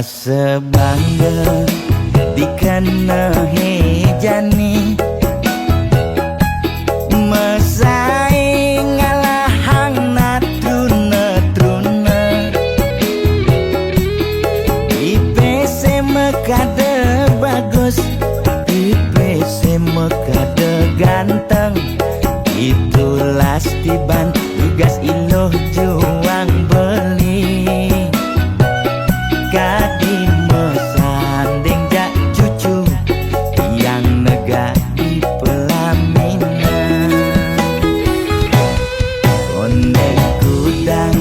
sebangga dikena hejani mesaing ngalahang natruna IPC mekade bagus IPC mekade ganteng itulah tiban tugas iloh juang beli kadi mesanding jak cucu yang nega di pelaminan ondek kudang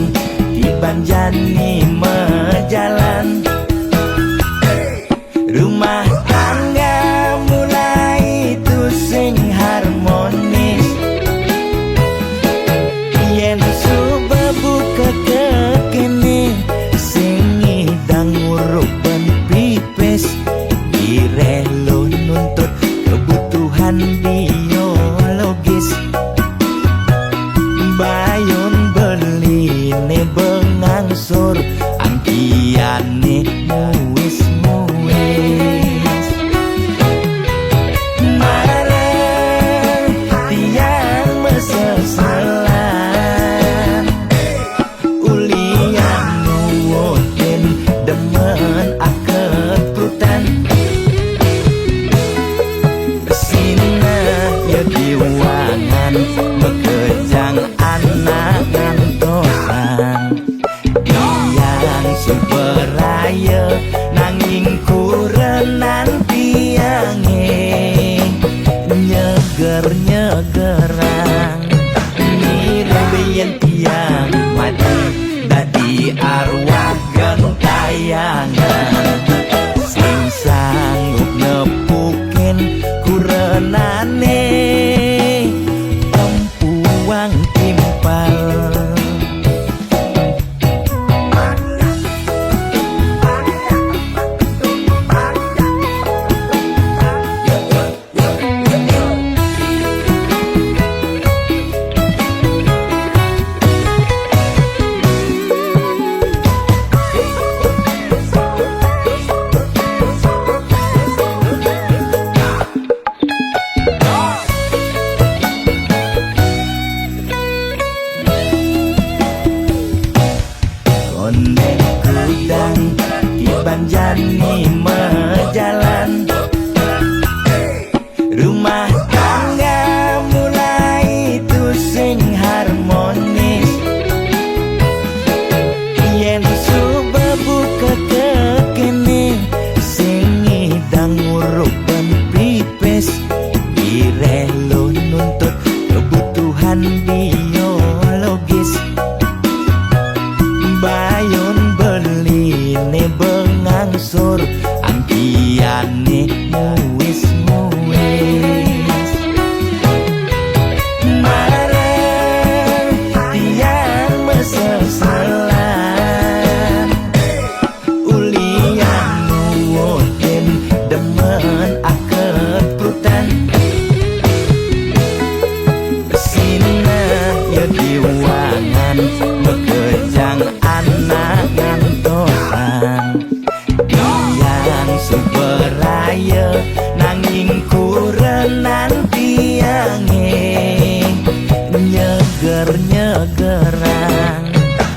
di banjani mejalan rumah tangga mulai tusing harmonis yen subebuka kekini sing idang nguruk ben pipis direlo nuntut kebutuhan biologis bayun beli ne bengangsur angkiane muis marah tiang meseselan ulian nuwotin demen akeprutan sina ya diwangan bekejang anak ngantosan yang superaya nanging kurenan tiange nyeger-nyegerang nirembeyen tiang mati dadi arwah gentayangan sing sanggup nepukin kurenane empuang timpal ondek kudang di banjani mejalan rumah tangga mulai tusing harmonis yen subebuka kekini sing idang nguruk ben pipis direlo nuntut kebutuhan biologis bayun beli ne bengangsur angkiane muis marah tiang meseselan ulian nuwotin demen akeprutan sina ya diwangan bekejang anak ngantosan yang superaya nanging kurenan tiange nyeger-nyegerang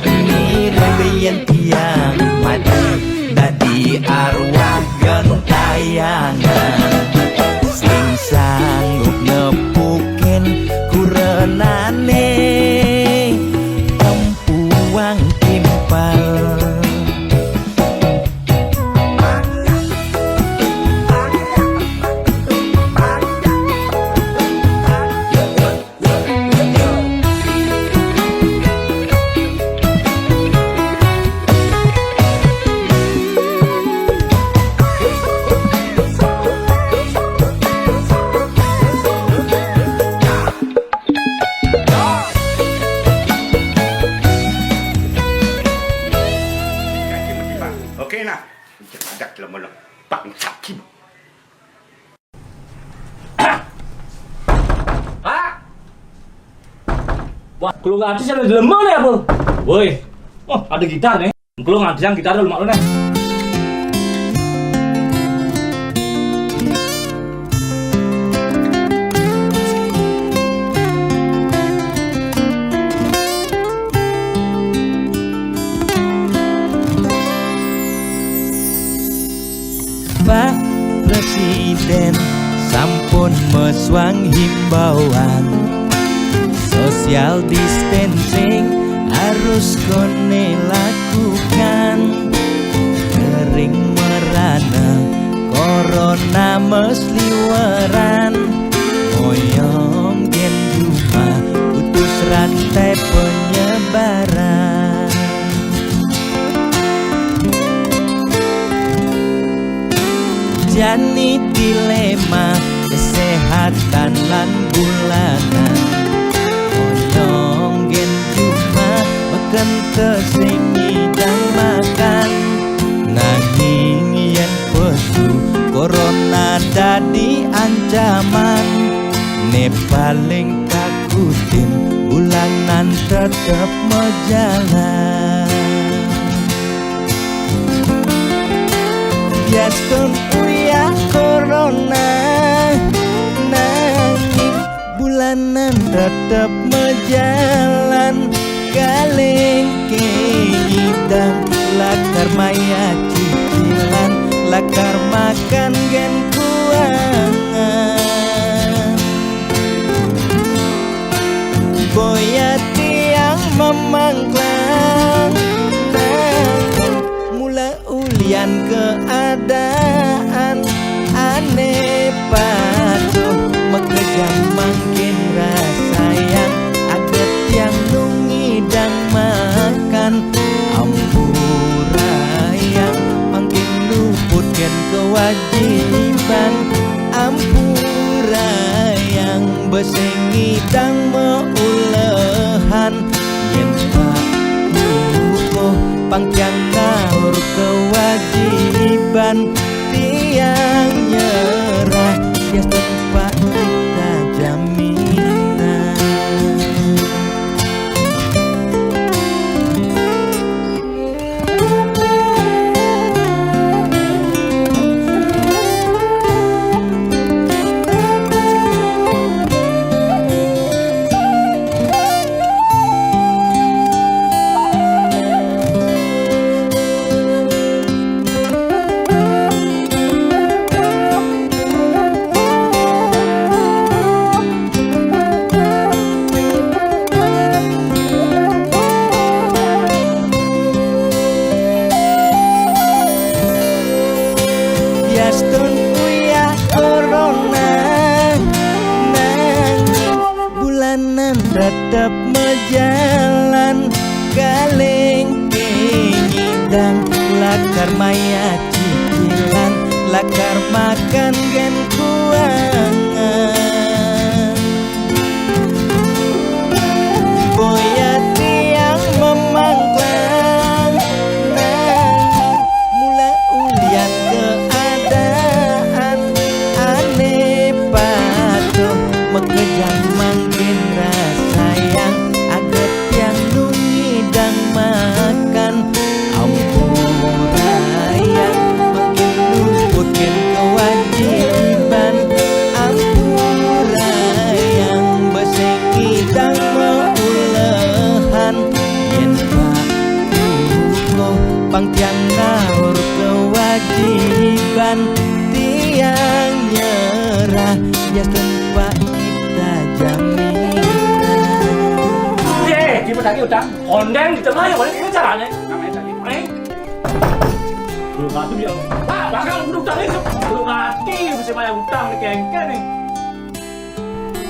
nirembeyen tiang mati dadi arwah gentayangan sing sanggup nepukin kurenane empuang timpal Oke nah, ada lemah Pak Sakim. Ah, wah, kalau nggak artis ada lemah nih apa? Woi, oh ada gitar nih. Kalau nggak artis yang gitar dulu mak lu nih. Presiden sampun meswang himbauan social distancing harus kone lakukan. Kering merana corona mesliweran, moyong gen cuma putus rantai penyebaran. Jani dilema kesehatan lan bulanan, moyong gen cuma makan tesingi dan makan. Nanging yen pesu corona dadi ancaman, ne paling takutin bulanan tetep mejalan. Biaston uya corona, nanging bulanan tetep mejalan. Galeng keidang lakar maya cicilan, lakar makan gen kuangan. Boya tiang memangklang, mula ulian keadaan aneh patuh mekejam makin rasa yang aget yang nungidang makan. Ampura yang makin luputkan kewajiban, ampura yang besengidang meulehan. Yen pak luko pangkyang ngawur kewajiban, tiang nyerah ya tempat kita jaminan. Biaston uya corona, nanging bulanan tetep mejalan. Galeng kenyidang lakar maya cicilan, lakar makan gen kuangan. Boya tiang memangklang, nanging mula ulian keadaan aneh patuh mekejang makin rasa yang aget yang nungidang makan. Ampura yang makin luputkan kewajiban, ampura yang besengidang meulehan. Yen pak luko pangtiang ngawur kewajiban, tiang nyerah ya tempat kita jaminan. 예, 기분 나게 웃다. 언젠 있잖아요. 원래 그런 잘 안 해. Belum mati dia. Pak, bakal udang itu. Belum mati bisa bayar utang nih kengken nih.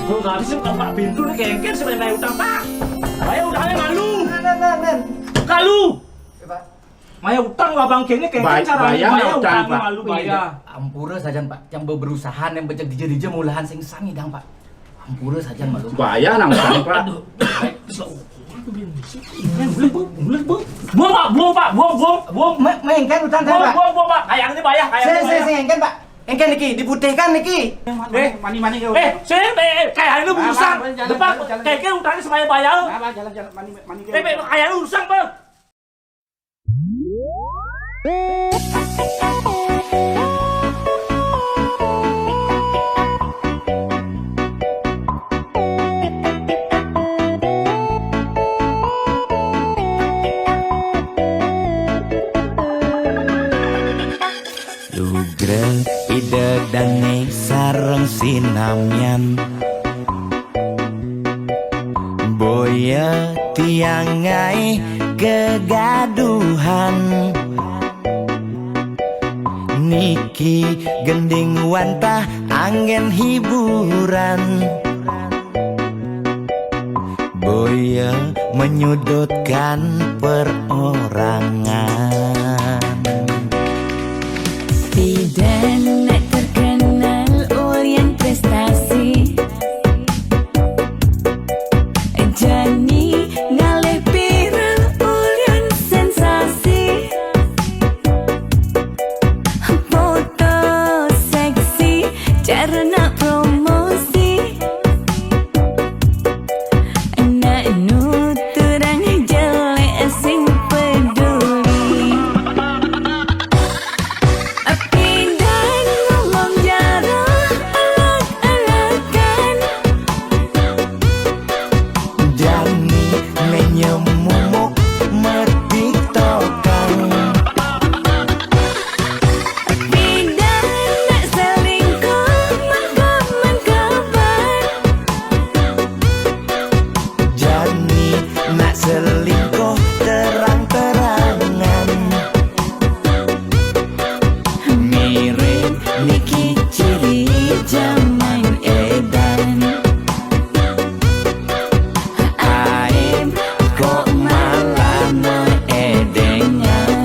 Belum mati sih Pak Bintu nih kengken sih bayar utang, Pak. Bayar utangnya malu. Kalu. Bayar utang abang kengnya kengken cara bayar utang malu bayar. Ampura saja Pak, yang berusaha yang becek dija mulahan sing sami dang Pak. Ampura saja malu. Bahaya nang Pak. Buang Pak, buang. Mengengken utang kan Pak. Buang Pak. Kayang ini bayar, kayang ini bayar. Saya engken Pak. Engken niki diputihkan niki. Mani Kayak ini urusan. Depan kayak utangnya semuanya bayar. Jalan mani Kayak ini urusan, Bang. Sugrel ide dane sareng sinamyan Boya tiangai kegaduhan Niki gending wantah angin hiburan Boya menyudutkan perorangan Tidak nak terkenal Orient prestasi Jani ngalih viral Orient sensasi Foto seksi cara nak promosi Nak nuturang jelek sing peduli Pindah ngomong jarang alak-alakan Jani menyemumuk mertiktokan Pindah nak selingkuh mengkabar Jani nak selingkuh terang-terangan Mirip Niki ciri zaman edan Aib kok malah meedengan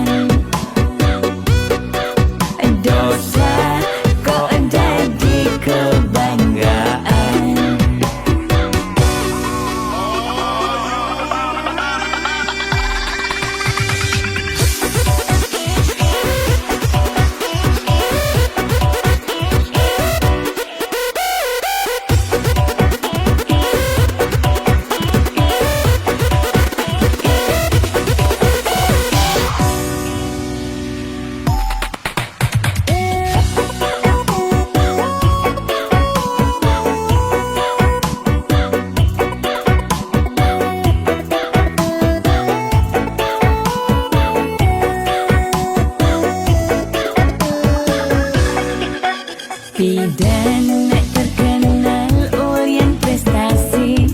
Dosa kok jadi kebanggaan Bidan nak terkenal Orient prestasi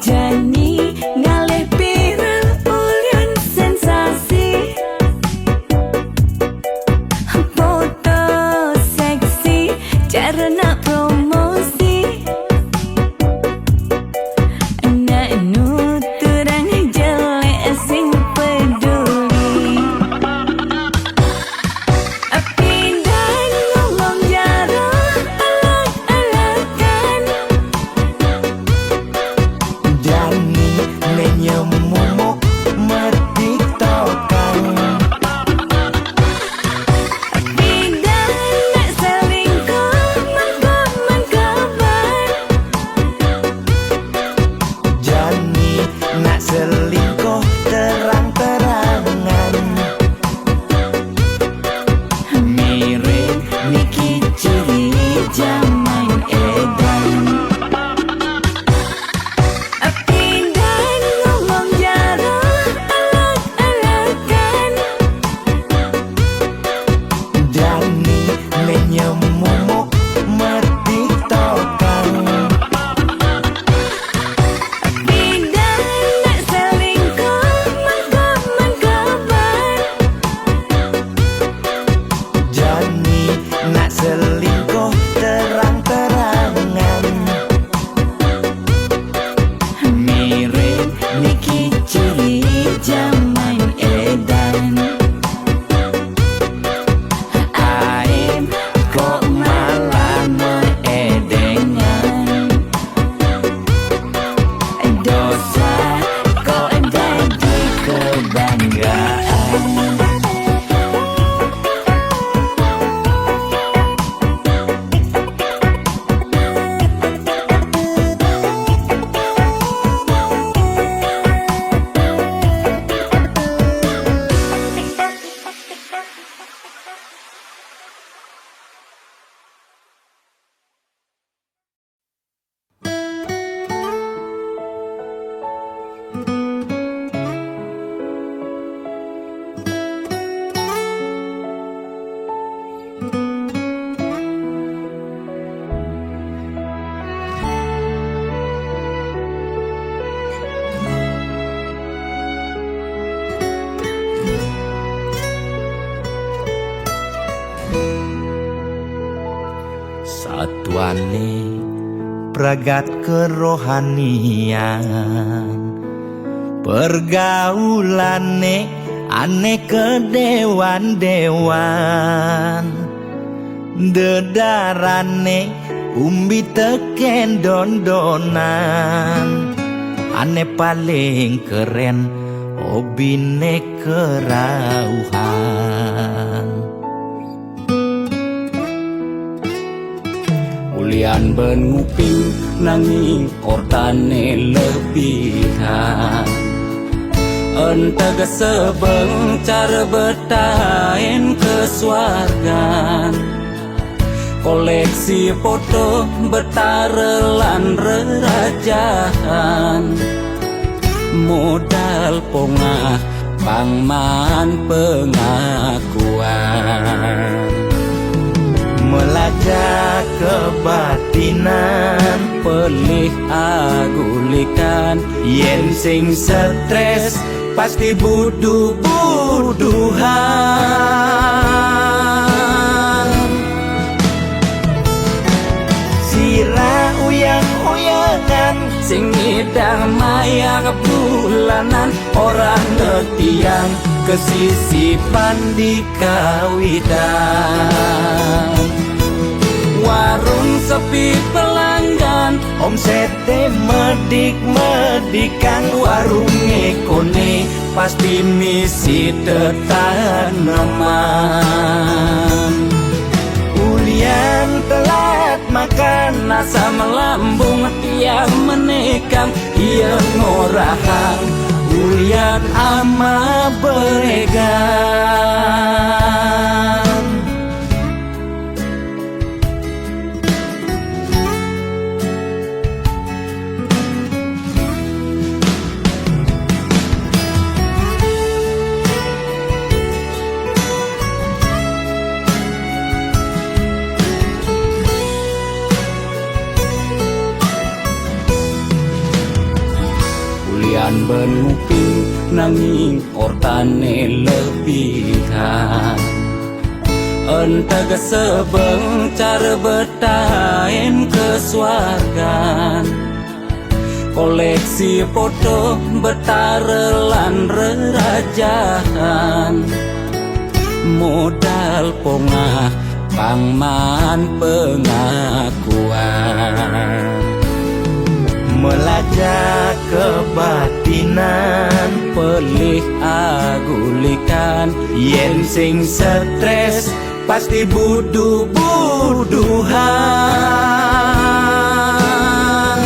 Jani ngalih viral Orient sensasi Foto seksi cara nak promosi Nak nuturang jelek sing peduli Pindah persatuane pragat kerohanian pergaulane aneh kedewan-dewan dedarane umbi teken dondonan aneh paling keren hobine kerauhan ulian ben nguping nanging ortane lebihan entega sebeng cara betain kesuargan koleksi foto betarelan rerajahan modal pongah pangman pengakuan melajak kebatinan pelih agulikan yen sing stres pasti buduh-buduhan sira uyang-uyangan sing ngidang maya bulanan orang ngetiang kesisipan di kawitan warung sepi pelanggan omsete medik-medikan warung ekone pasti misi tetaneman ulian telat makan nasa melambung tiang menekang ia ngorahang ulian ama beregan ben nguping nanging ortane lebihan entega sebeng cara betain kesuargan koleksi foto betarelan rerajahan modal pongah pangman pengakuan melajak kebatinan pelih agulikan yen sing stres pasti buduh-buduhan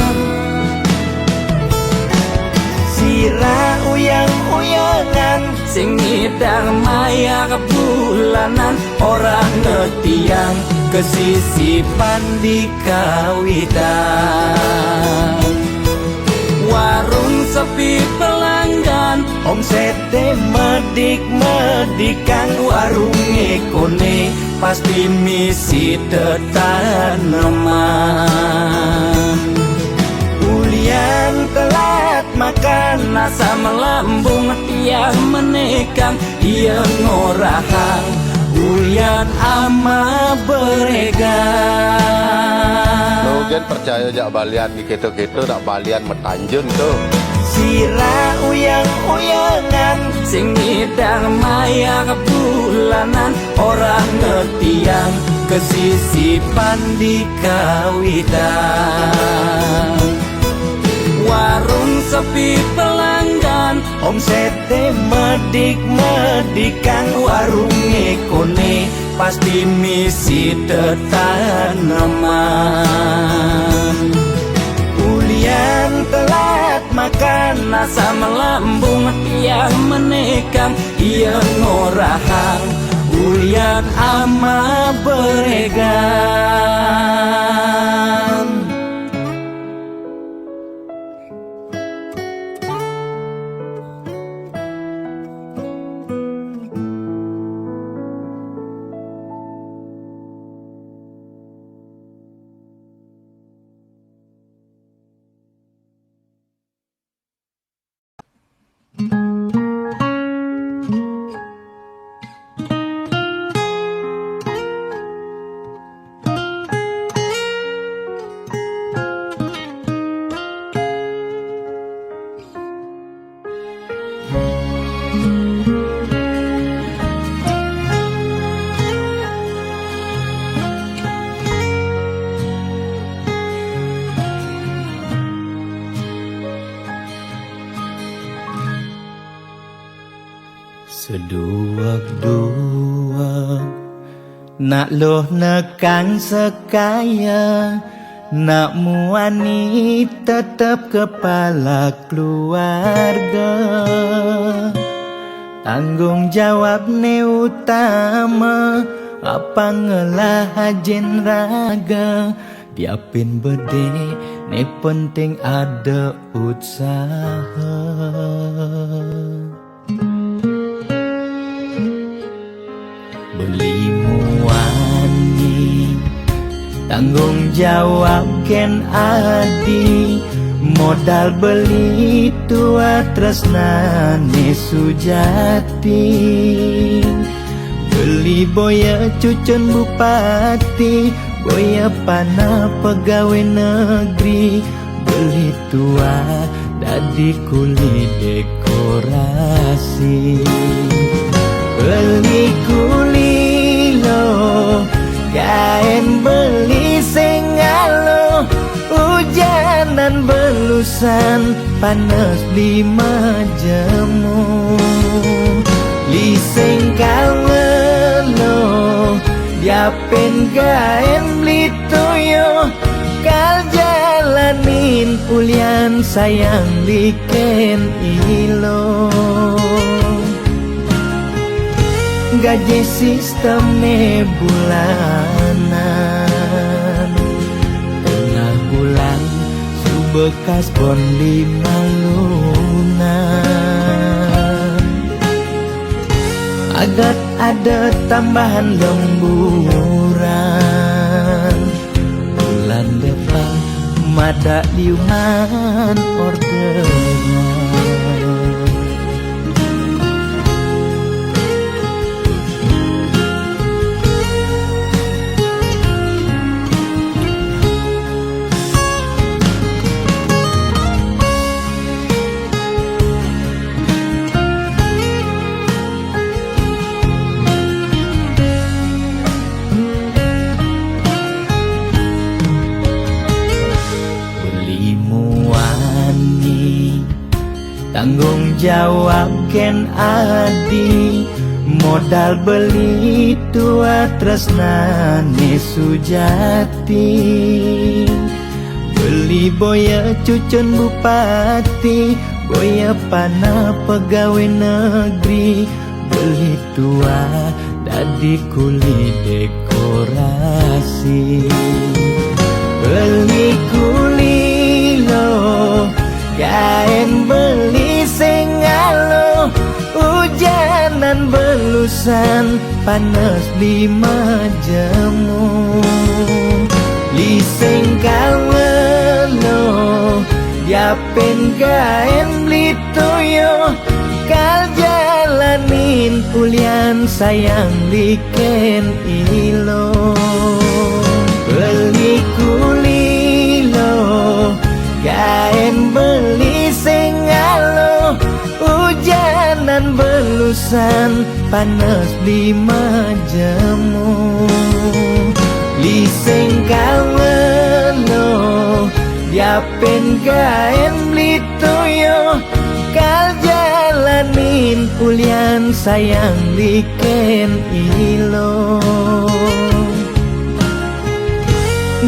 sira uyang-uyangan sing ngidang maya bulanan orang ngetiang kesisipan di kawitan warung sepi pelanggan omsete medik-medikan warung ekone pasti misi tetaneman ulian telat makan nasa melambung tiang menekang ia ngorahang ulian ama beregan Nugen percaya jak balian di gitu-gitu nak balian metanjun tuh sira uyang-uyangan sing ngidang maya bulanan orang ngetiang kesisipan di kawitan warung sepi pelanggan omsete medik-medikan warung ekone pasti misi tetaneman ulian telat makan nasa melambung tiang menekang ia ngorahang ulian ama beregan Seduak-duak nak loh nekang sekaya, nak muani tetap kepala keluarga. Tanggung jawab ne utama, apa ngelah hajen raga. Diapin bede ne penting ada usaha. Beli muani tanggung jawab ken adi, modal beli tua tresnane sujati. Beli boya cucun bupati, boya pana pegawai negeri. Beli tua dadi kuli dekorasi. Beli kuli lo, kain beli sengalo. Hujanan belusan, panas 5 jemu. Li sengkalo, diapen kain beli toyo. Kal jalanin ulian sayang liken ilo. Gaji sistemnya bulanan, tengah bulan subekas bon 5 lunan. Agat ada tambahan lemburan, bulan depan mada liuman orderan. Tanggung jawab ken adi, modal beli tua tresnane sujati. Beli boya cucun bupati, boya pana pegawai negeri. Beli tua dadi kuli dekorasi. Beli kuli lo, kain beli sengalo. Hujanan belusan, panas 5 jemu. Li sengkalo, diapen kain beli toyo. Kal jalanin ulian sayang liken ilo. Beli kuli lo, kain beli sengalo. Hujanan belusan, panas 5 jemu. Li sengkalo, diapen kain beli toyo. Kal jalanin ulian sayang liken ilo.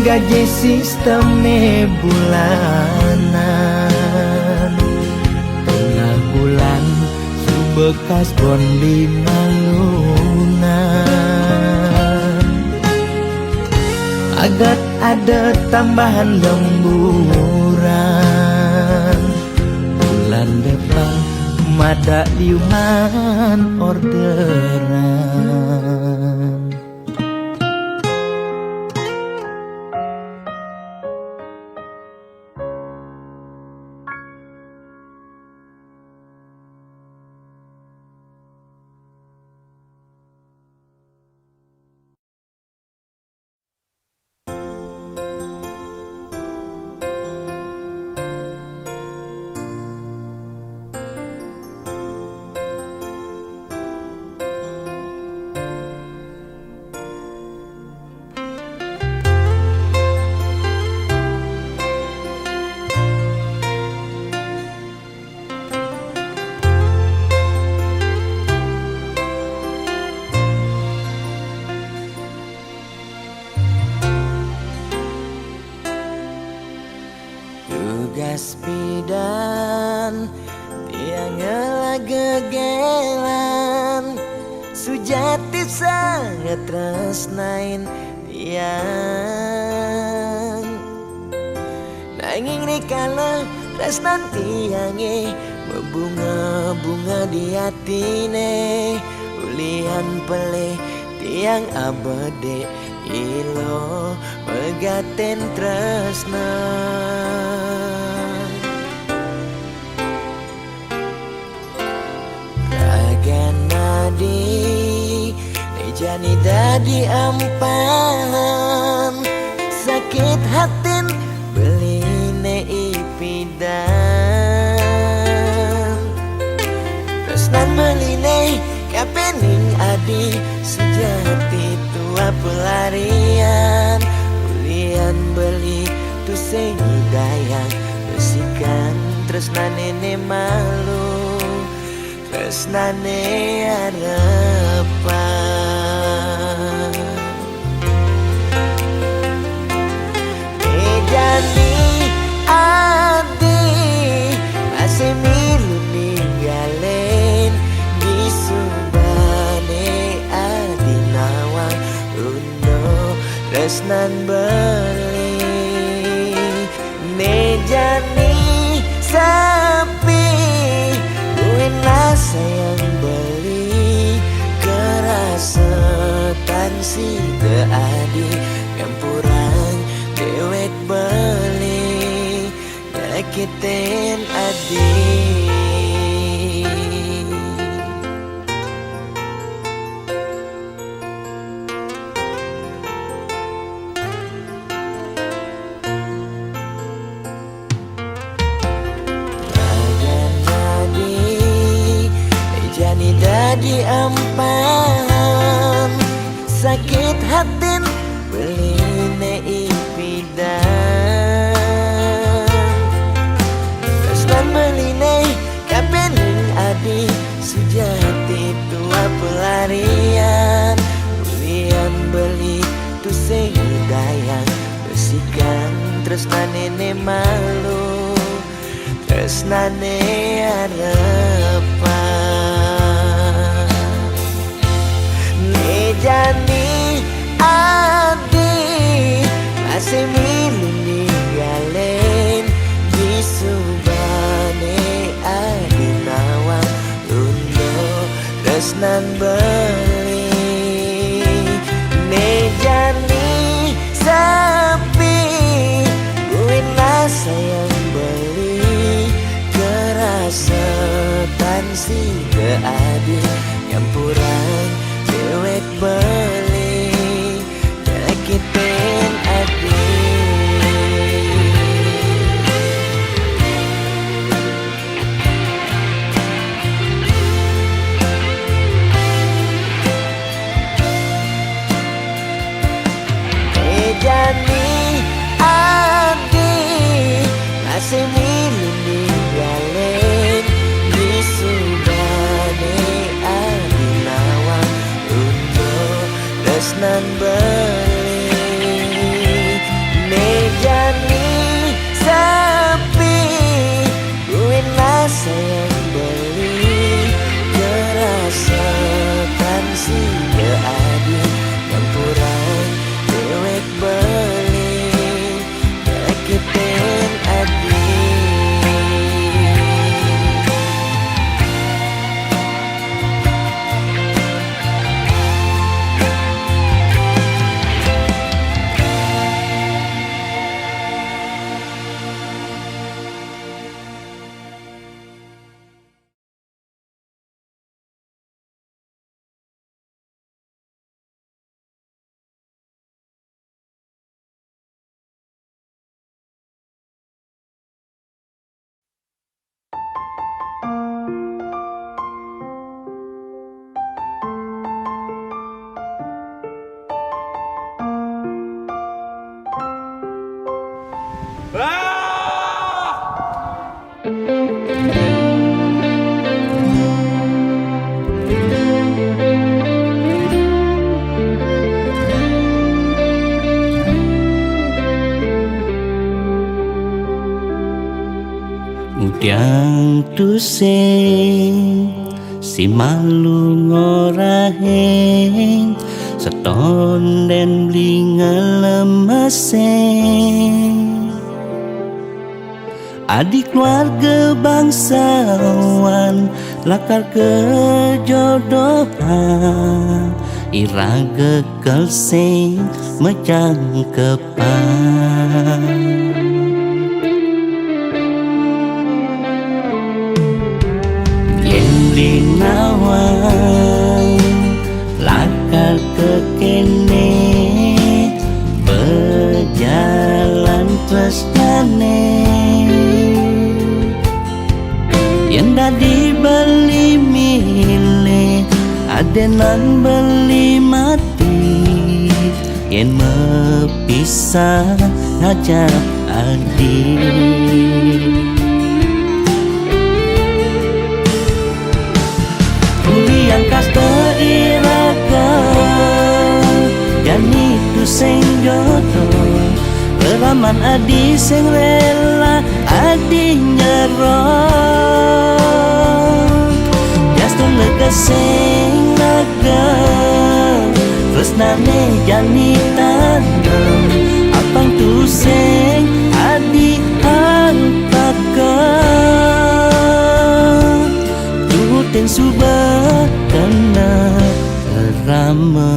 Gaji sistemnya bulanan, tengah bulan subekas bon 5 lunan. Agat ada tambahan lemburan, bulan depan mada liuman orderan. jati sangat tresnain tiang. Nanging rikala tresnan tiange berbunga-bunga di hatine, ulian peleh tiang abade ilo megaten tresna. Nadi jani dadi ampan sakit hatin beline ipidan tresnan meline kapening adi sejati tua pelarian ulian beli tu sing dayang besikan tresnan nene malu tresnane harapan. Jani adi masih milu ninggalen di subane adi nawang uno tresnan beli ne jani sapi wena sayang beli kerasetan si teadi campuran dewek beli nyakitin adi. Dadi ampan sakit hatin beline ipidan tresnan beline kapening adi sejati tua pelarian ulian beli tu sing dayang besikan tresnan nene malu tresnane harapan. Jani adi masih milu ninggalen di subane adi nawang uno tresnan beli ne jani sapi wena sayang beli kerasetan si keadi campuran dewek beli nyakitin adi. Jani adi masih milu ninggalen di subane adi nawang tresnan beli ne jani sapi wena sayang beli kerasetan si keadi campuran dewek beli nyakitin adi. Yang tu sing si malu ngoraheng seton den blinga lemeseng adik keluarga bangsawan lakar kejodohan iraga kelseng mecang kepan Linawan lakar kekene berjalan tresnane yang dadi beli milih adenan beli mati yang mepisah ngajak adik yang kasta iraga yani tu sing jodoh leraman adi sing rela adi nyerah jastung lega sing naga tresnane jani tanam apang tu sing adi antaka tuhutin subah kena rama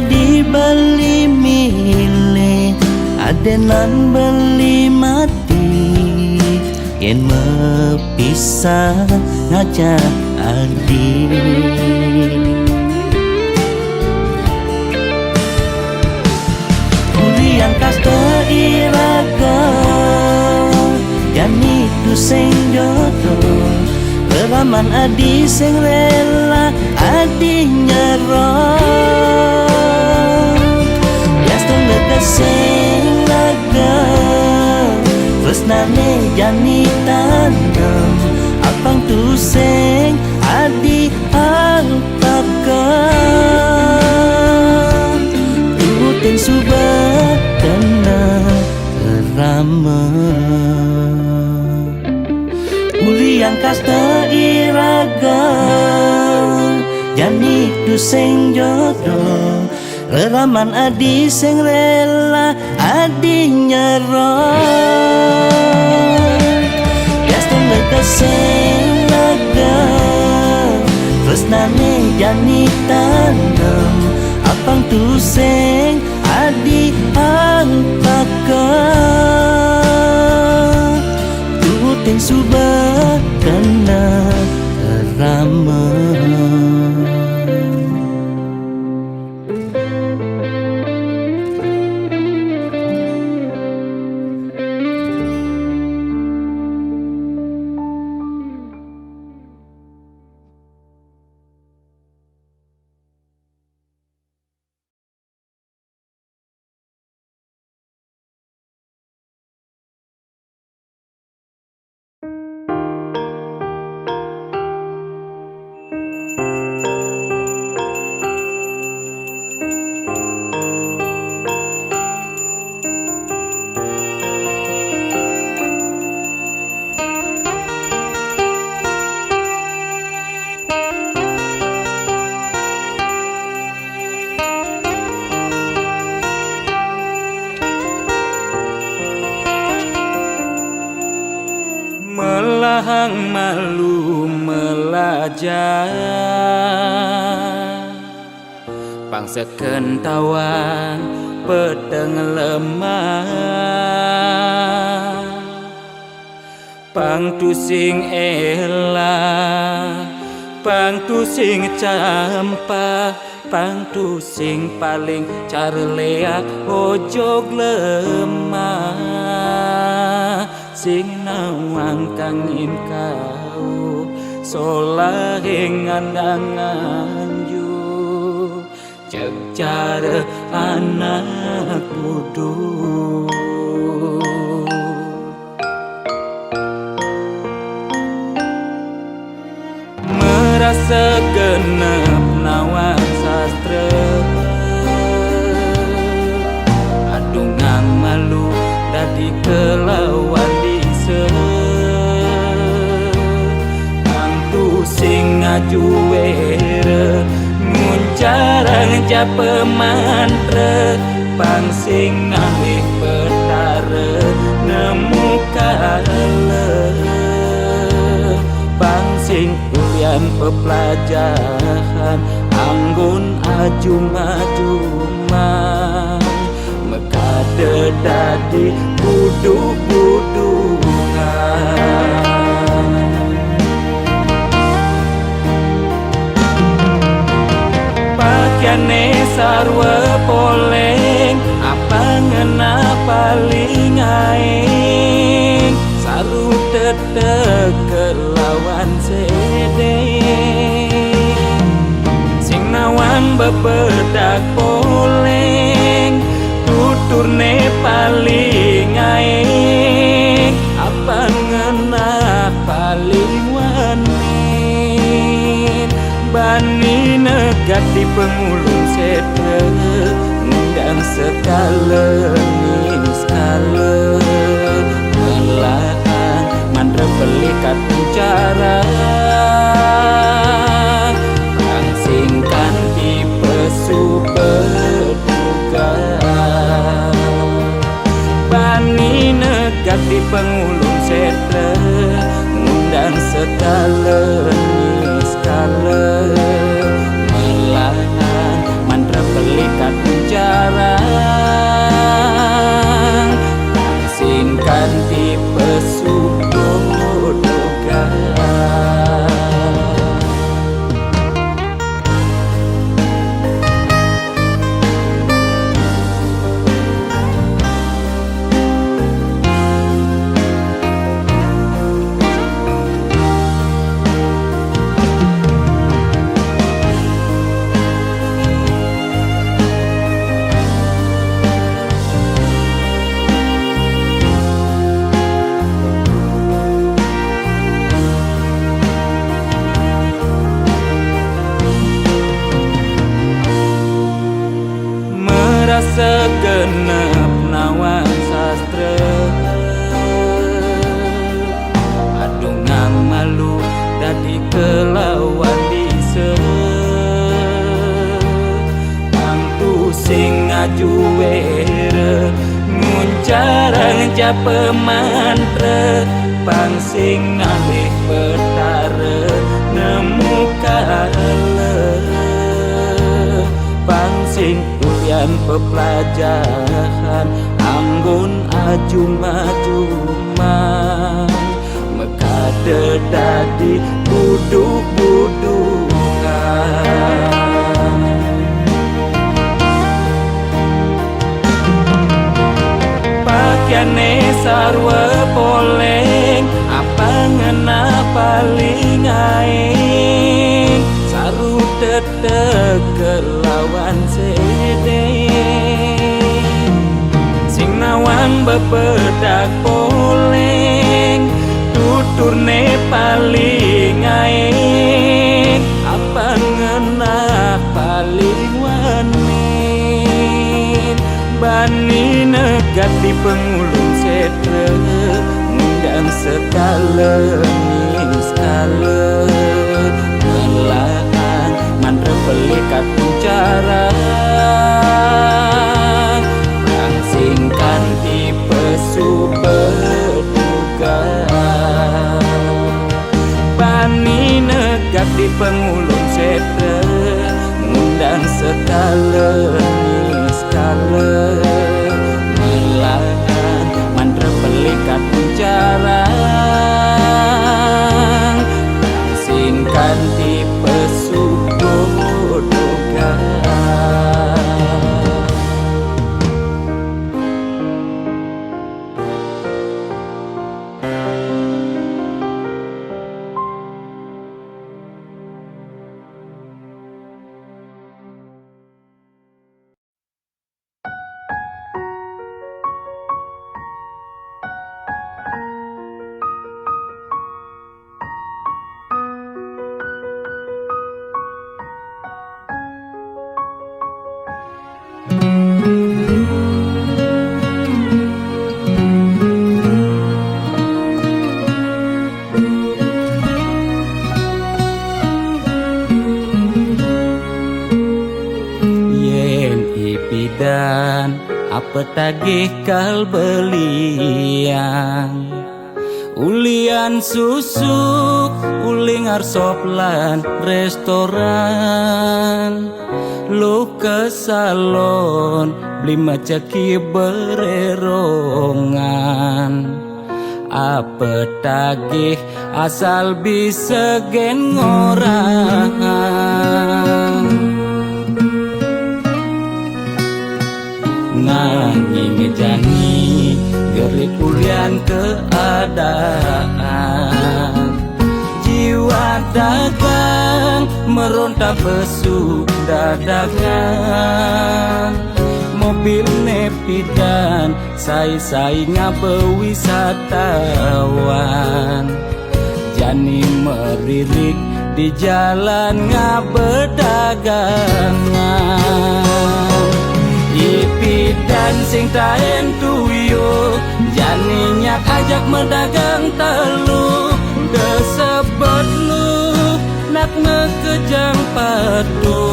dibeli milih adenan beli mati yang mepisah ngajak adik kuliah kasta iraga yani tu sing jodoh leraman adi sing rela adi nyerah sing laga tresnane jani tanam apang tu sing adi antaka tuhutin subah kena rama uliang kasta iraga jani tu sing jodoh leraman adi sing rela adi nyerah jastung lega sing laga tresnane jani tanam apang tu sing adi antaka tuhutin subah kena rama melahang malu melajah bangsa kentawan pedang lemah Pangtu sing elah, pangtu sing campah, pangtu sing paling carleak ojo lemah, sing nawang kangin kau solahing andangan yu cek cara anak kudu. Merasa genep nawang sastra, adungan malu dadi kelawan bisa, pangtu sing ngajuere nguncarang japa mantra, pang sing ngalih petara nemu kala, pang sing ulian pepelajaran anggun ajum-ajuman mekade dadi buduk-budungan. Pakaiane sarwa poleng apa ngena paling aing saru tetek kelawan sede sing nawang bebedak poleng tuturne paling aing apa ngena paling wanin bani negat di pengulung sede ngundang sekala ning skala melahan mandra belikat bicara kang singkan di pesu berduga bani negat di pengulung setre ngundang sekala niskala melahan mandra belikat bicara kang singkan di pesu berduga. Segenep nawang sastra, adungan malu dadi kelawan bisa, pangtu sing ngajuere nguncarang japa mantra, pang sing ngalih petara nemu kala, pang sing ulian pepelajaran anggun ajum-ajuman mekade dadi buduk-budungan. Pakaiane sarwa poleng apa ngena paling aing saru tetek kelawan sede sing nawang bebedak poleng tuturne paling aing apa ngena paling wanin bani negat di pengulung setre ngundang sekala ning skala melahan mandra belikat bicara kang singkan di pesu berduga bani negat di pengulung setre ngundang sekala ning skala melahan mandra belikat bicara petagih kal belian ulian susu uling arsop lan restoran lu ke salon beli macaki bererongan apa tagih asal bisa gen ngorang nanging jani geri kulian keadaan jiwa dagang meronta pesu dagangan mobil nepidan sai-sai ngapa wisatawan jani meririk di jalan ngabedagangan ipidan sing taen tuyo janinya ajak mendagang telu desebet lu nak ngekejang padu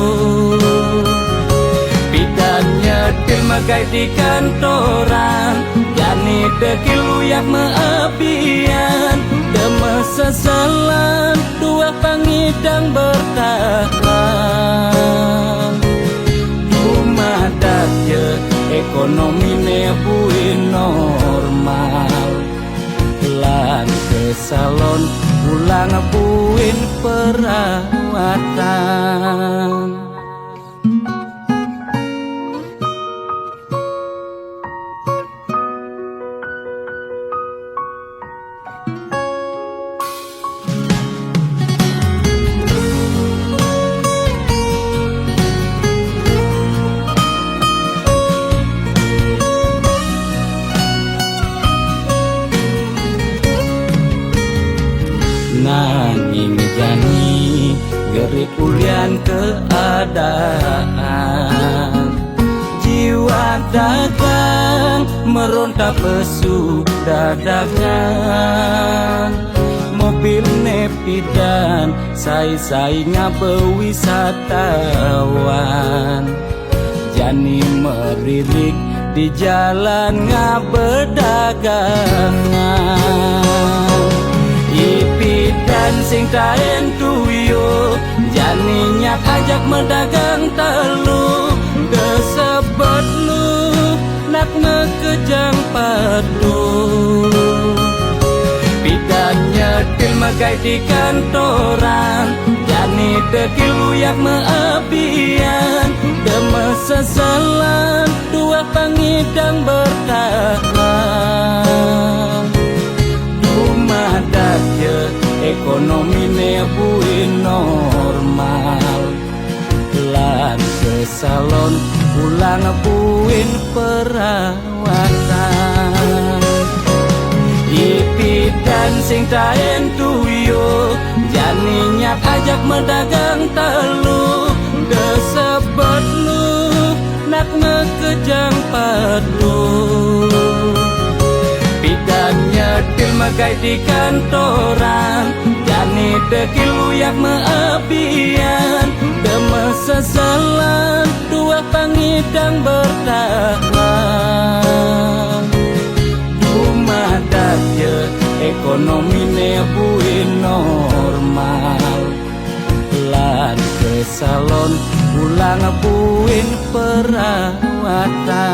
pidannya dilmagai di kantoran jani dekil uyak meapian dema sesalan dua pangidang bertahan umadat je ekonomi nebuin normal lan ke salon pulang buin perawatan nanging jani geri kulian keadaan jiwa dagang meronta pesu dagangan mobil nepidan sai-sai ngapa wisatawan jani meririk di jalan ngabedagangan ipidan sing taen tuyo janinya ajak mendagang telu desebet lu nak ngekejang padu pidannya dilmagai di kantoran jani dekil uyak meapian dema sesalan dua pangidang bertahan umadat je ekonomi nebuin normal lan ke salon pulang buin perawatan ipidan sing taen tuyo janinya ajak mendagang telu desebet lu nak ngekejang padu pidannya dilmagai di kantoran jani dekil uyak meapian dema sesalan dua pangidang bertahan umadat je ekonomi nebuin normal lan ke salon pulang buin perawatan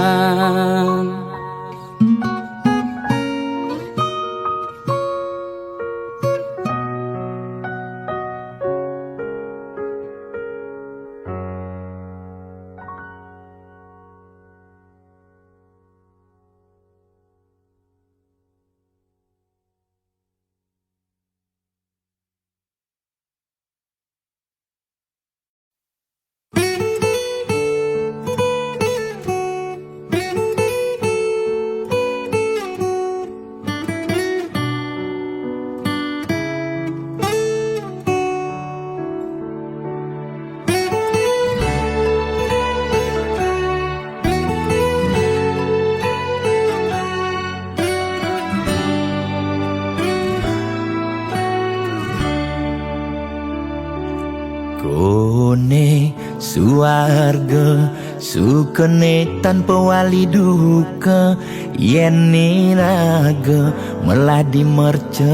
Kone suarga sukene tanpa wali duka, yen niraga meladi mercepada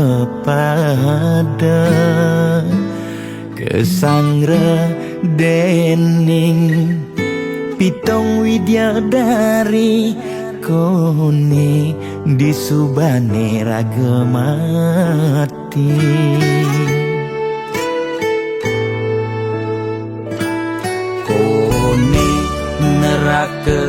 kesangra dening pitong widyadari, kone disubane raga mati. Kone neraka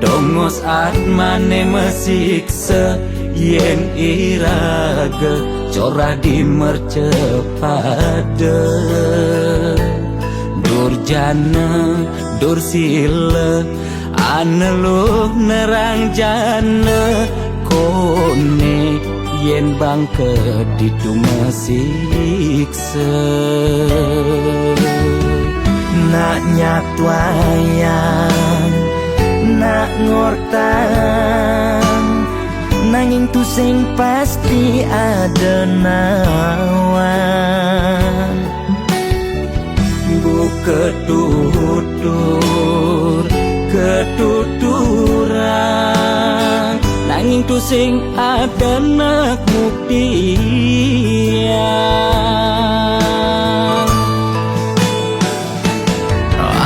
dongos atmane mesiksa, yen iraga corah di mercepada. Durjana dursila aneluh nerang jana, kone yen bangke ditu mesiksa. Nak nyatwayang, nak ngortang, nanging tu sing pasti ada nawan. Buka tutur ketuturan, nanging tu sing ada nak buktian.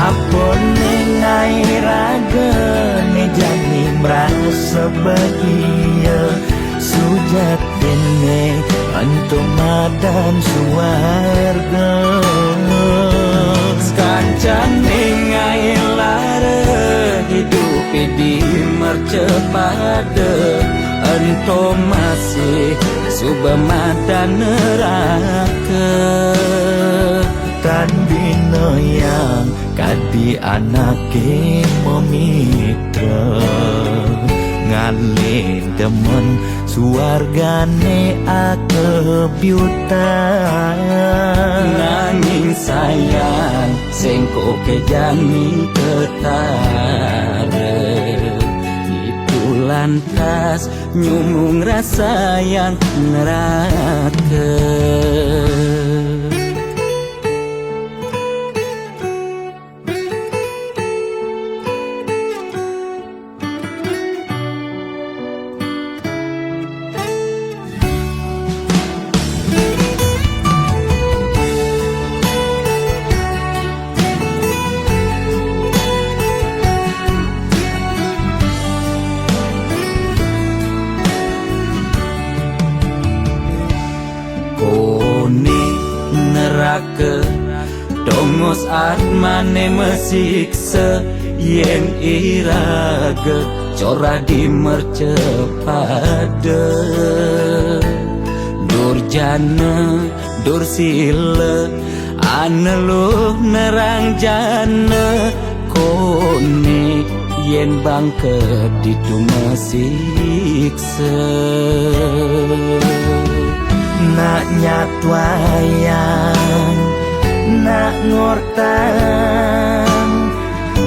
Apa nengai raga ne jani merasa bahagia, sujatene antum madan suarga. Kancane ngai lara hidup di mercepada, ento masih subamadan neraka. Tan bina yang kadi anake memitra, ngalih demen suargane akebyutan. Nanging sayang sing kok kejani ketara, itu lantas nyumung rasa yang neraka. Kone neraka dongos atmane mesiksa, yen iraga corah di mercepada. Durjana dursila aneluh nerang jana, kone yen bangke ditu mesiksa. Nak nyatwayang, nak ngortang,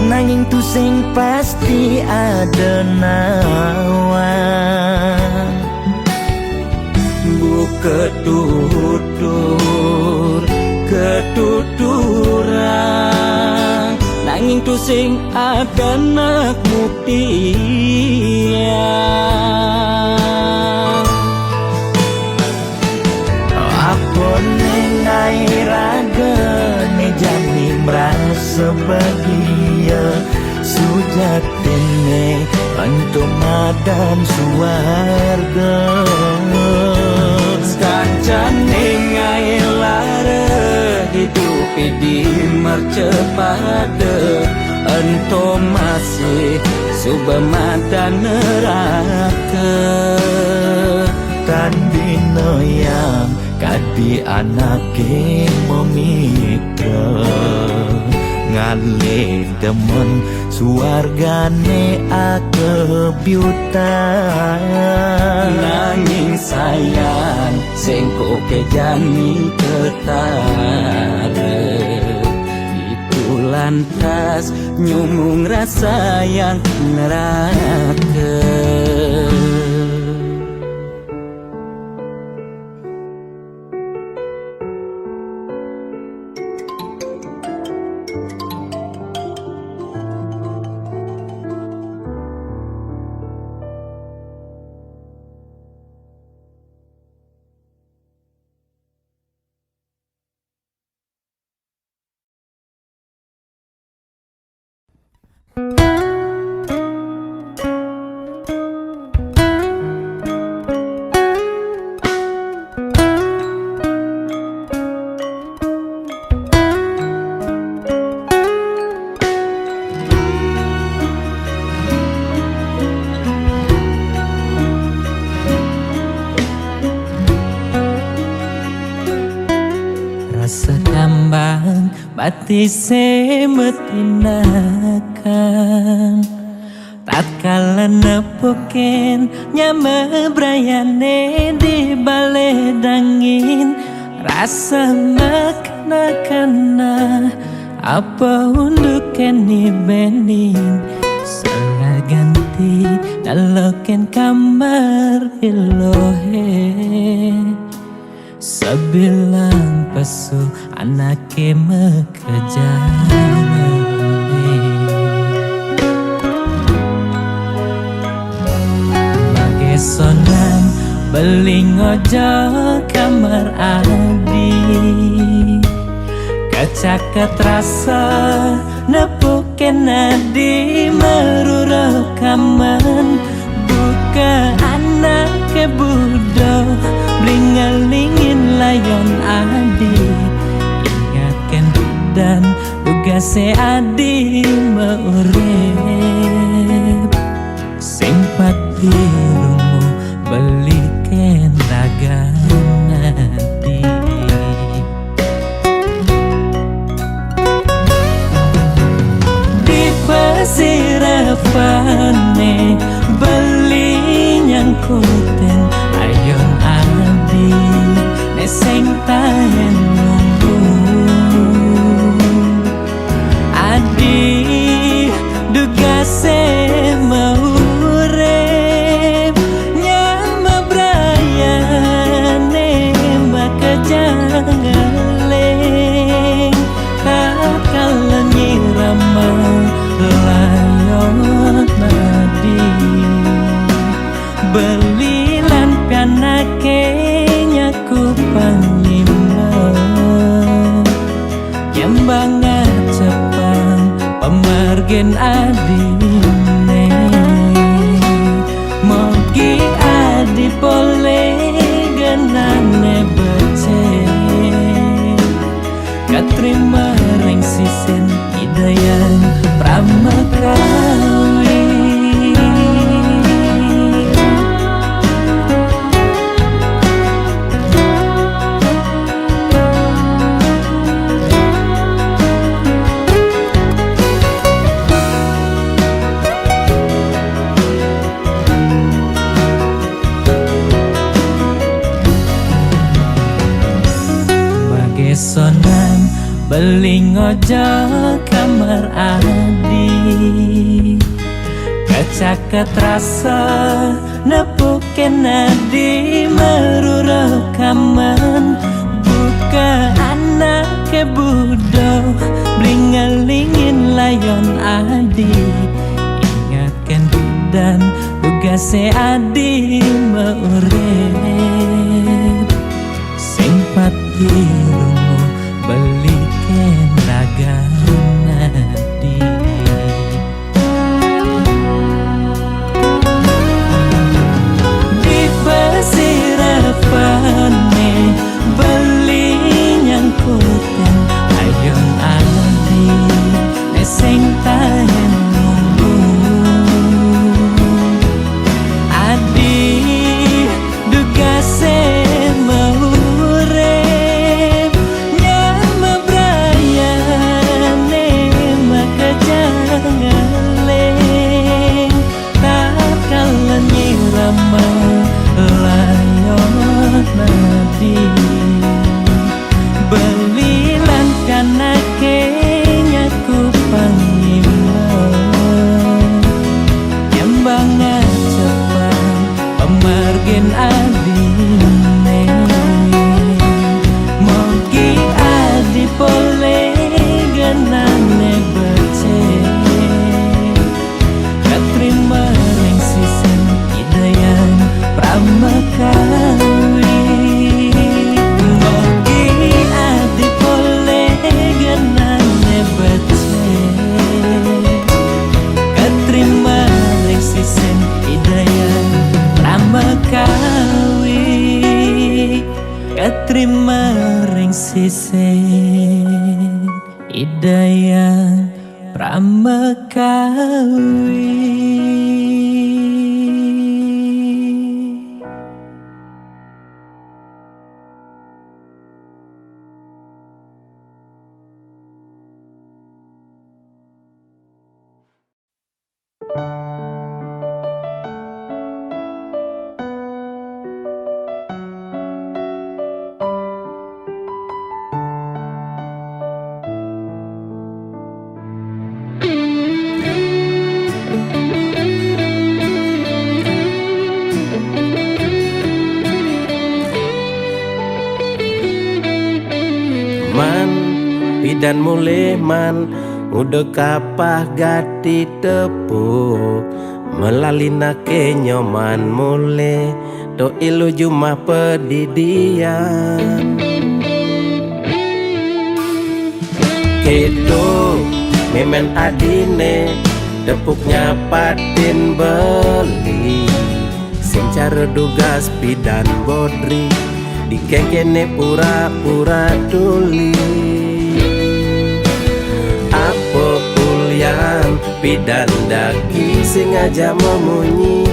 nanging tu sing pasti ada nawan. Buka tutur ketuturan, nanging tu sing ada nak buktian. Apa nengai raga ne jani merasa bahagia, sujatene antum madan suarga. Kancane ngai lara hidup di mercepada, ento masih subamadan neraka. Tan bina yang kadi anake memitra, ngalih demen suargane akebyutan. Nanging sayang sing kok kejani ketara, itu lantas nyumung rasa yang neraka. sekambang batise metinakan tatkala nepukin nyame brayane di bale dangin rasa makna-kana apa untuk keni bening salah ganti daloken kamar ilohe sebilang pesu anake mekejane Sonan beling ojo kamar adi kacaket rasa nepuken adi meruro kaman buka anak ke budo blingelingin layon adi ingatkan dan tugase adi meurip sing patiru belikan raga nanti di pasir apane beli nyangkuten ayon adi neseng tahen nunggu adi duga se mau ngeleng kakal nyirama layon nadi belilan pianake nyaku pangima nyembangan cepang pemargen adine mogi adi pole genane katrima ring sisen hidayan pramekawi Sonan beling ojo kamar adi kacaket rasa nepuken adi meruro kaman buka anak ke budo blingelingin layon adi ingatkan dan tugase adi meurip sing patiru belikan raga nadi di pasir apane beli nyangkuten ayon adi neseng tahen nunggu adi duga se layon nadi belilan kanake nyaku pangima nyembangan cepang pemargen adine mogi adi pole genane bece katrima ring sisen hidayan pramekawi mogi adi pole genane bece katrima ring sisen hidayan pramekawi katrima ring sisen hidayan pramekawi. Man pidan mulai man udah kapah gati tepuk melalina kenyoman mulai to ilu jumah pedidian kedo memen adine tepuknya patin beli sing cara dugas pidan bodri dikekene pura-pura tuli apa ulian pidan daki sing aja memunyi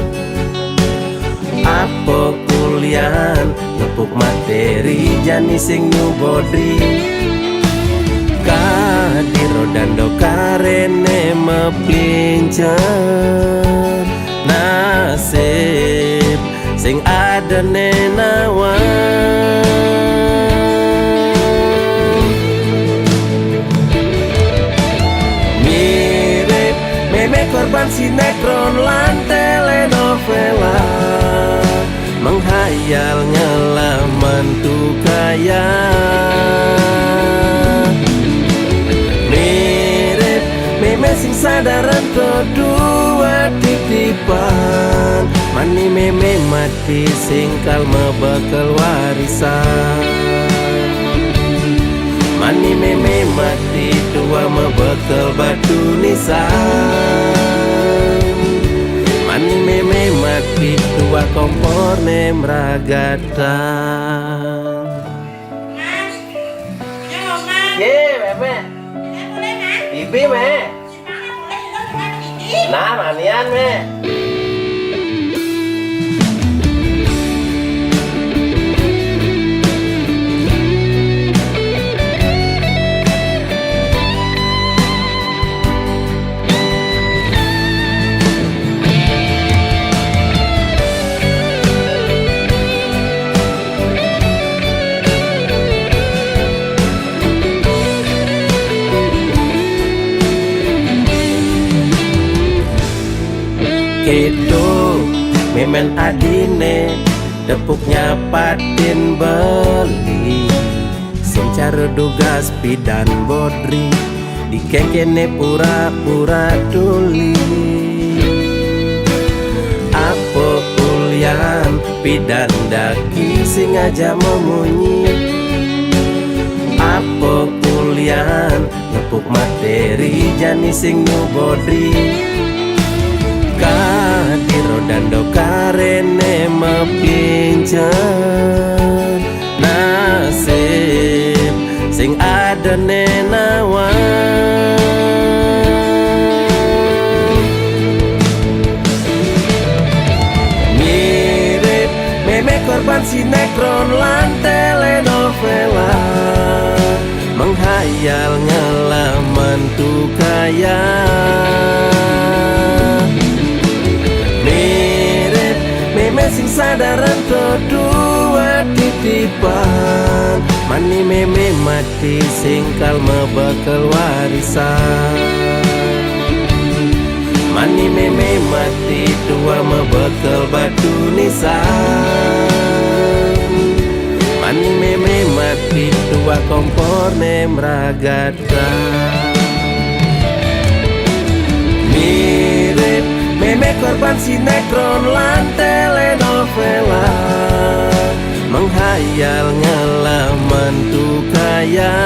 apa kulian nepuk materi jani sing nyubodri kadiro dando karene meplincer nasib sing ada nenawan mirip meme korban sinetron lan telenovela menghayal ngelaman tuh kaya mirip meme sing sadaran kedua titipan mani meme mati singkal mebekal warisan mani meme mati tua mebekal batu nisan mani meme mati tua kompor nemragatan ye meme bibi me nah manian me kedo memen adine tepuknya patin beli sing cara dugas pidan bodri dikekene pura-pura tuli apa ulian pidan daki sing aja memunyi apa kulian nepuk materi jani sing nyubodri kadiro dando karene mepincer nasib sing ada nenawan mirip meme korban sinetron lan telenovela menghayal ngelaman tuh kaya sing sadaran kedua titipan mani meme mati singkal mebekal warisan mani meme mati tua mebekal batu nisan mani meme mati tua kompor nemragatan mirip meme korban sinetron lan telenovela menghayal ngelaman tuh kaya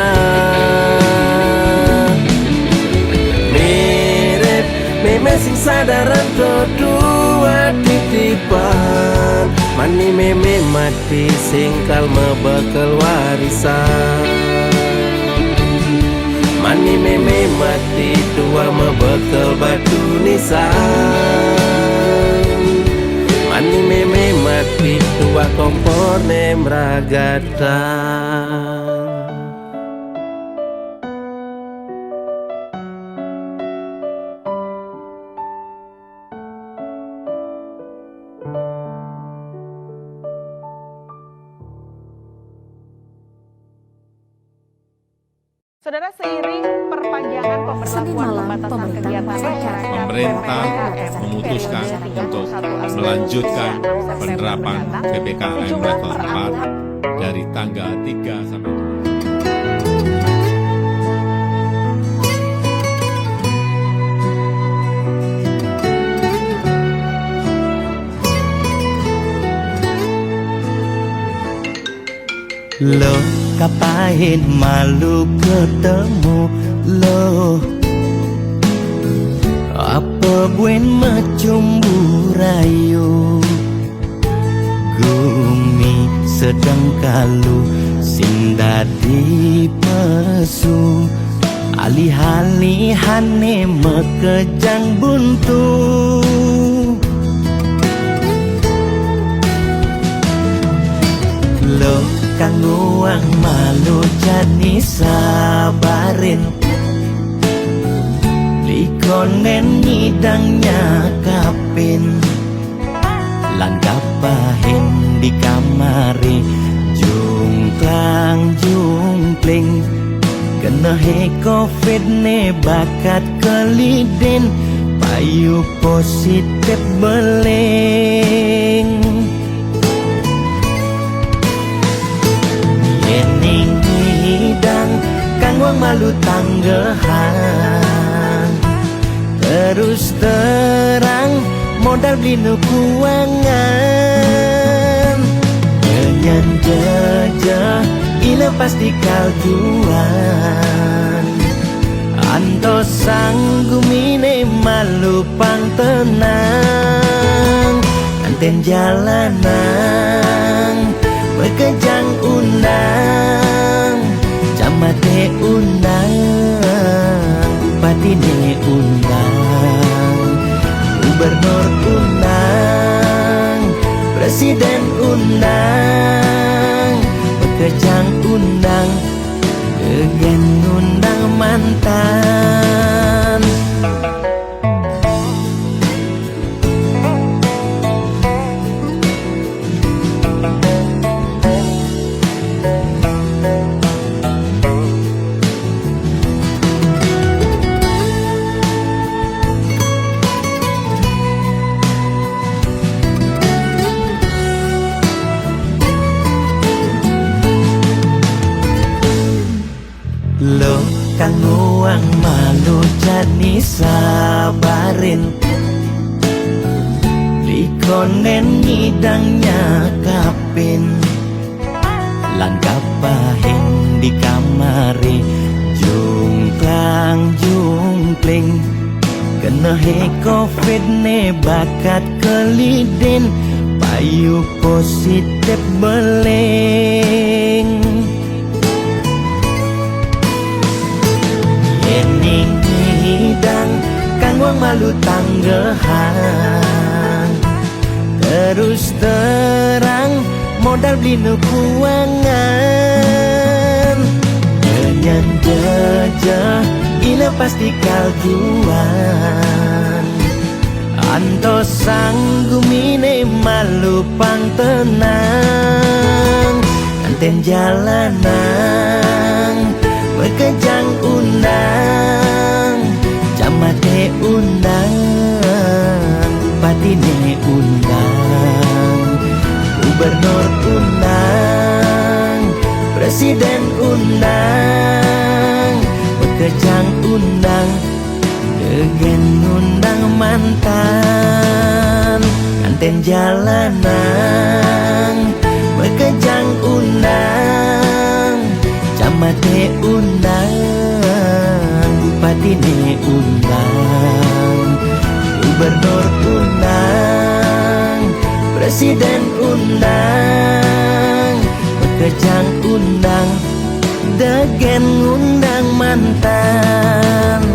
mirip meme sing sadaran kedua titipan mani meme mati singkal mebekal warisan mani meme mati tua mebekal batu nisan mani meme mati tua kompor nemragatan Saudara, seiring perpanjangan pemberlakuan pembatasan kegiatan masyarakat, Pemerintah memutuskan untuk melanjutkan penerapan PPKM level 4 dari tanggal 3 sampai 2. Loh, kapain malu ketemu lo? Apa buen macumbu rayu? Gumi sedang kalu sing dadi pesu, alih-alihane mekejang buntu. Lo kang uang malu jani sabarin, likonen nyidangnya kapin, langgap pahin di kamari, jungklang jungkling, kena he covid ne bakat kelidin, payu positif beling. Yening hidang kang wang malu tanggehan, terus terang modal beli nukuangan, nyanyan jejah ila pasti kaljuan, anto sanggumine malu pang tenang, anten jalanan bekejang undang, camate undang, bupatine undang, gubernur undang, presiden undang, bekejang undang, gegen undang mantan. Lo kang uang malu jani sabarin, likonen nyidangnya kapin, langgap pahin di kamari, jungklang jungkling, kena he covid ne bakat kelidin, payu positif beling. Yening hidang kang wang malu tanggehan, terus terang modal beli nukuangan, nyanyan jejah ila pasti kaljuan, anto sanggumine malu pang tenang, anten jalanan bekejang undang, camate undang, bupatine undang, gubernur undang, presiden undang, bekejang undang, gegen undang mantan, anten jalanan bekejang undang, camate undang, bupatine undang, gubernur undang, presiden undang, bekejang undang, degen undang mantan.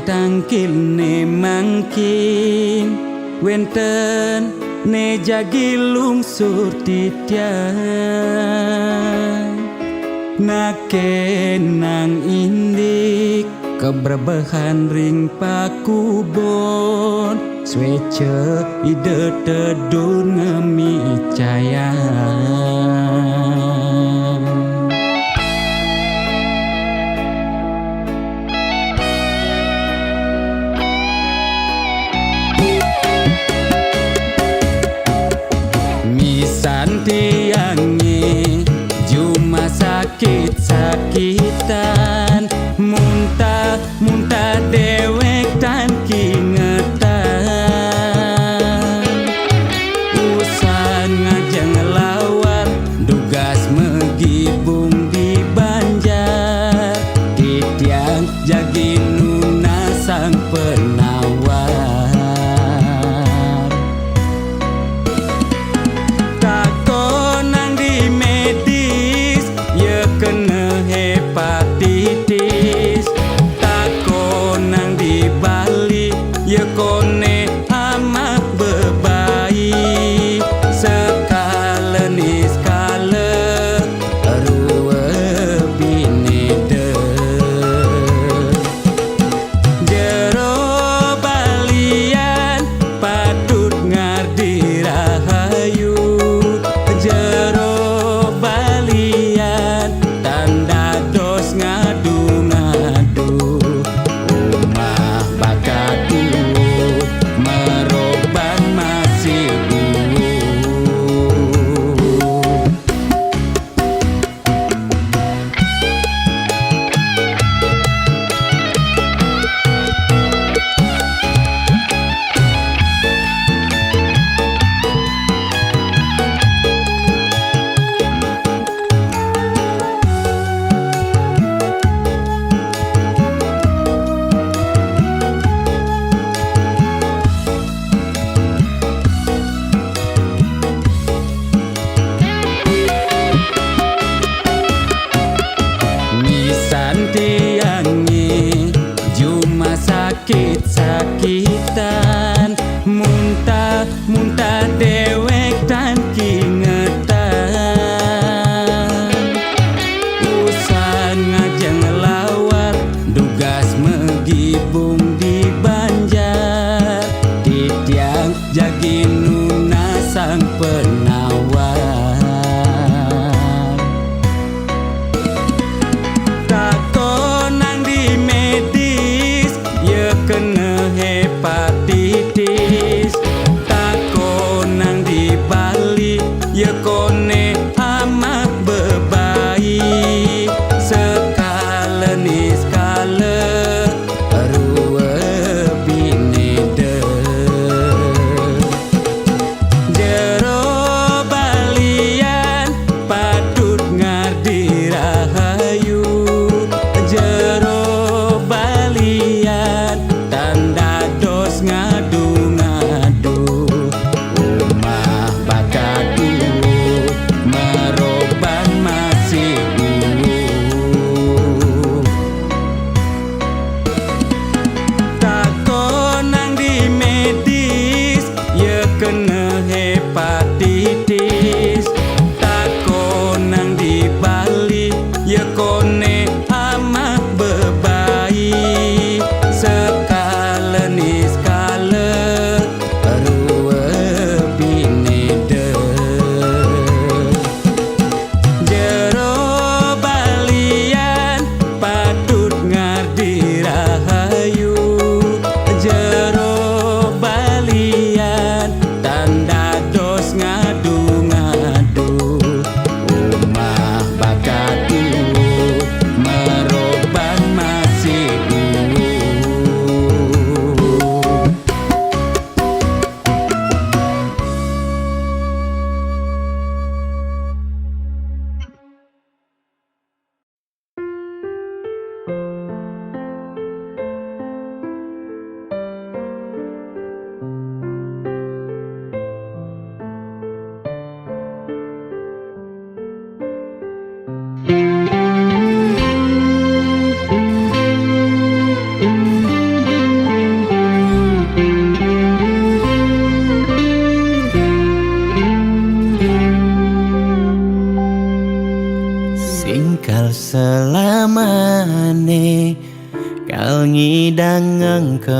tangkil ne mangkin wenten ne jagi lungsur titian nakenang indik keberbahan ring pakubon swece ide tedun ngemi cayang misan tiangi cuma sakit-sakitan muntah dewek tan kingetan usan ngajeng lawan dugas megibung di Banjar titiang jagi nuna sang penawar takonang di medis ye kena hepatitis takonang di Bali ye kone amak bebayi sekale ni skale ruwe binede jero balian patut ngardi rahayu jero balian tanda dos ngadu-ngadu umah bakatu meroban masih misan tiangi cuma sakit-sakitan muntah dewek tan kingetan usan ngajeng lawar dugas megibung di Banjar titiang jagi nuna sang penawar takonang di medis ye kena hepatitis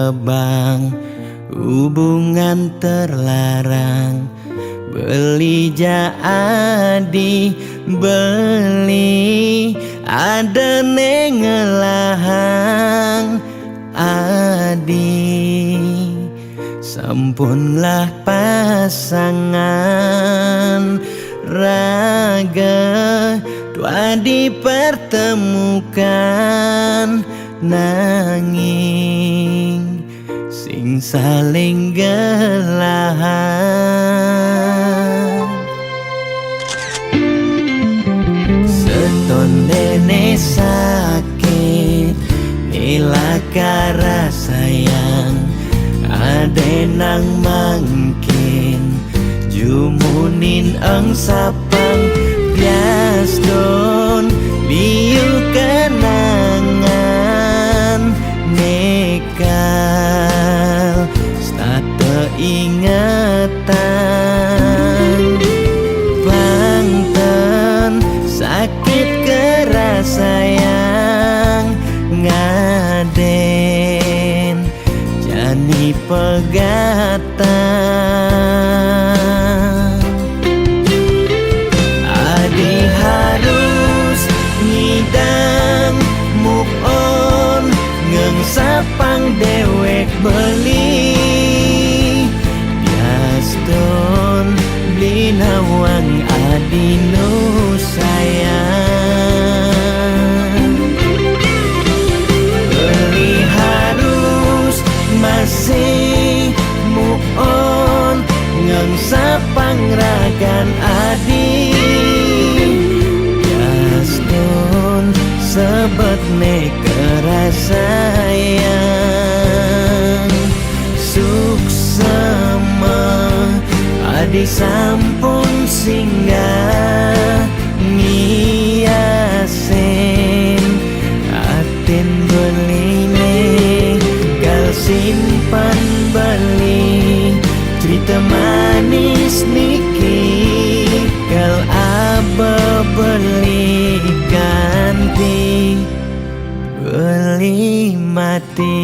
gebang, hubungan terlarang, beli jadi beli, ada nengelahang adi, sampunlah pasangan raga dua dipertemukan, nanging sing saling gelahan. Seton dene sakit nilakara sayang, ade nang mangkin jumunin ang sapang bias don liu kenangan nekal stata ingatan bangten sakit keras sayang ngaden jani pegatan. Adi harus ngidang move on, ngengsapang dewek beli bias don beli nawang adi nu sayang. Beli harus masih move on, ngengsapang ragan adi bias don sebet ne kerasayang. Suksema adi sampun singgah ngiasen aten beline gal simpan beli cerita manis niki gal aba beli ganti beli mati.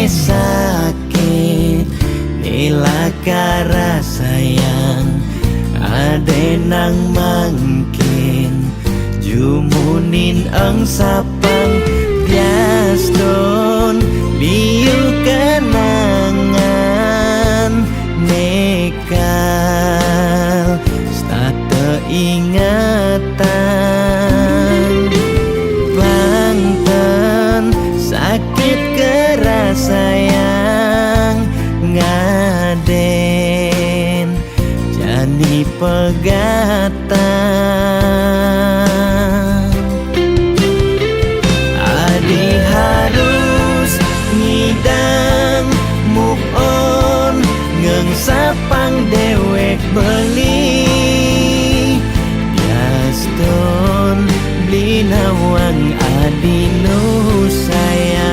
Sakit nilakara sayang, ade nang mangkin jumunin ang sapang bias don liu kenangan nekal stata ingatan bangten sakit keras sayang ngaden jani pegatan. Adi harus ngidang move on, ngengsapang dewek beli bias don beli nawang adi nu sayang.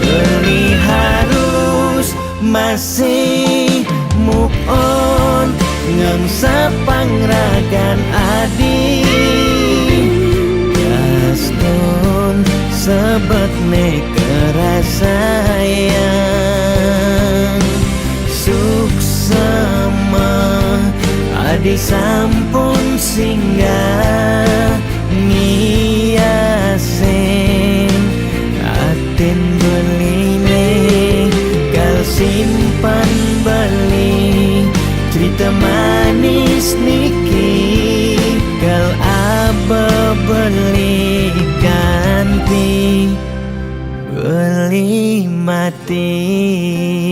Beli harus masih move on, ngengsapang ragan adi bias don sebet ne kerasayang. Suksema adi sampun singgah ngiasen aten beline gal simpan beli cerita manis niki gal aba beli ganti beli mati.